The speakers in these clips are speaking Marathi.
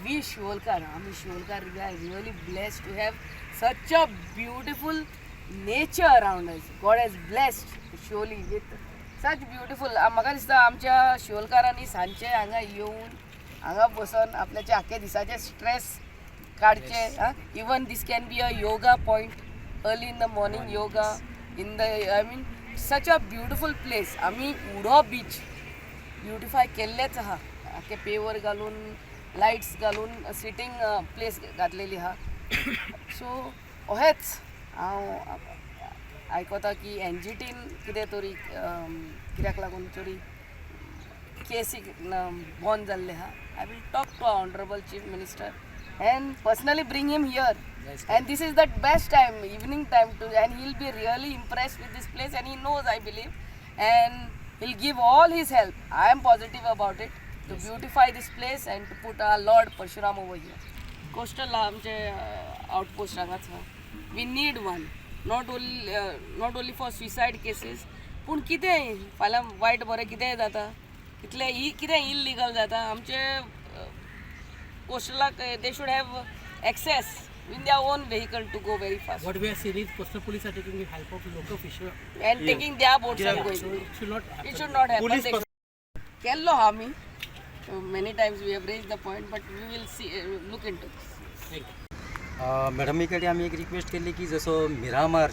we Shiolkar, we are really blessed to have such a beautiful nature around us. God has blessed Shioli with such beautiful. म्हाका दिसता आमच्या शिवोलकारांनी सांजचे हांगा येवन हांगा बसून आपल्याचे आख्या दिसाचे स्ट्रेस काडचे. Even this can be a yoga point early in the morning yoga in the I mean such a beautiful place. आमी उडो बीच ब्युटिफाय केल्लेच आहा. आख्खे पेवर घालून लायट्स घालून सिटींग प्लेस घातलेली आहा. सो अहेच हांव आयकता की एनजीटीन कितें तरी कित्याक लागून तरी केसीक बंद जाल्ले आहा. I will talk to our honourable chief minister and personally bring him here. And this is the best time, evening time to, and he'll be really impressed with this place, and he knows, I believe, and he'll give all his help. I am positive about it to beautify this place and to put our Lord Parshuram over here. Coastal आमचे outpost हांगाच. We need one, not only for suicide cases, पूण कितें फाल्यां वायट बरें कितेंय जाता इतले कितें इल्लीगल जाता आमचे coastal they should have access with their own vehicle to go very fast. What we are seeing is coastal police are taking the help of local fisher and taking their boats and going. So it should not happen. It should not happen. Kello hami. Many times we have raised the point, but we will see look into this. Thank you. मॅडमी कडेन आमी एक रिक्वेस्ट केल्ली की जसो मिरामार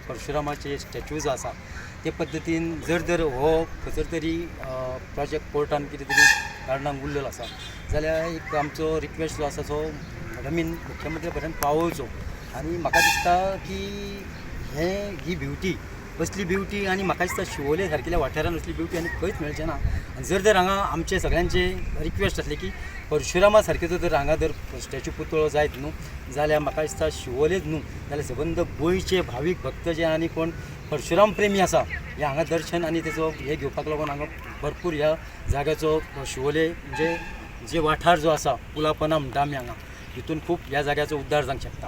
परशुरामाचे स्टॅच्यूज आसा ते पद्दतीन जर हो खंयसर तरी प्रोजेक्ट कोर्टान कितें तरी कारणांक उरलेलो आसा जाल्यार एक आमचो रिक्वेस्ट जो आसा तो मॅडमीन मुख्यमंत्री पर्यंत पावोवचो. आनी म्हाका दिसता की ही ब्युटी असली ब्युटी आनी म्हाका दिसता शिवोले सारकेल्या वाठारान असली ब्युटी आनी खंयच मेळचें ना. आनी जर हांगा आमचे सगळ्यांचे रिक्वेस्ट आसली की परशुरामा सारकेचो जर हांगा जर स्टॅच्यू पुतळो जायत न्हू जाल्यार म्हाका दिसता शिवोलेच न्हू जाल्यार सबंद गोंयचे भावीक भक्त जे आनी कोण परशुराम प्रेमी आसा हे हांगा दर्शन आनी तेचो हे घेवपाक लागून हांगा भरपूर ह्या जाग्याचो शिवोले म्हणजे जे वाठार जो आसा पुलापना म्हणटा आमी हांगा हितून खूब ह्या जाग्याचो उद्धार जावंक शकता.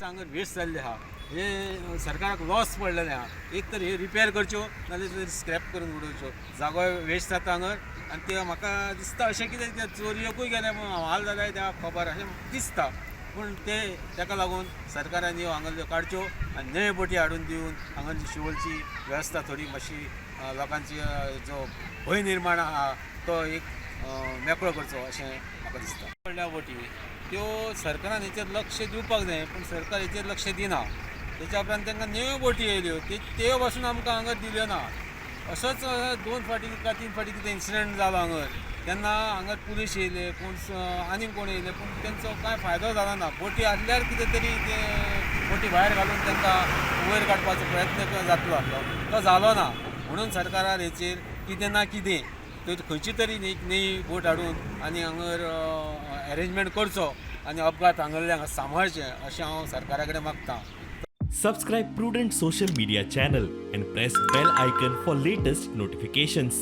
हांगर वेस्ट जाल्ले आहा हे सरकाराक लॉस पडलेले आहा. एक तर हे रिपेर करच्यो नाजाल्यार स्क्रॅप करून उडोवच्यो. जागो वेस्ट जाता हांगर आनी ते म्हाका दिसता अशें कितें ते चोरयेकूय गेले हाल जाल्यार त्या खबर अशें दिसता. पूण तेका लागून सरकारान ह्यो हांगाल्यो काडच्यो आनी नवे बोटी हाडून दिवन हांगाची शिवोलची वेवस्था थोडी मातशी लोकांची जो भंय निर्माण आहा तो एक मेकळो करचो अशें म्हाका दिसता. व्हडल्या बोटी त्यो सरकारान हेचेर लक्ष दिवपाक जाय पूण सरकार हेचेर लक्ष दिना. तेच्या उपरांत तांकां नव्यो बोटी येयल्यो त्यो पासून आमकां हांगा दिल्यो ना. असोच 2 फावटी काय 3 फावटी कितें इन्सिडंट जालो हांगर तेन्ना हांगा पुलीस येयले पूण आनीक कोण येयले पूण तेंचो कांय फायदो जालो ना. बोटी आसल्यार कितें तरी ते बोटी भायर घालून तांकां वयर काडपाचो प्रयत्न जातलो आसलो तो जालो ना. म्हणून सरकारान हेचेर कितें ना कितें खंयची तरी एक नवी बोट हाडून आनी हांगर अरेंजमेंट करचो आनी अपघात हांगां सांबाळचे अशें हांव सरकारा कडेन मागतां. Subscribe Prudent social media channel and press bell icon for latest notifications.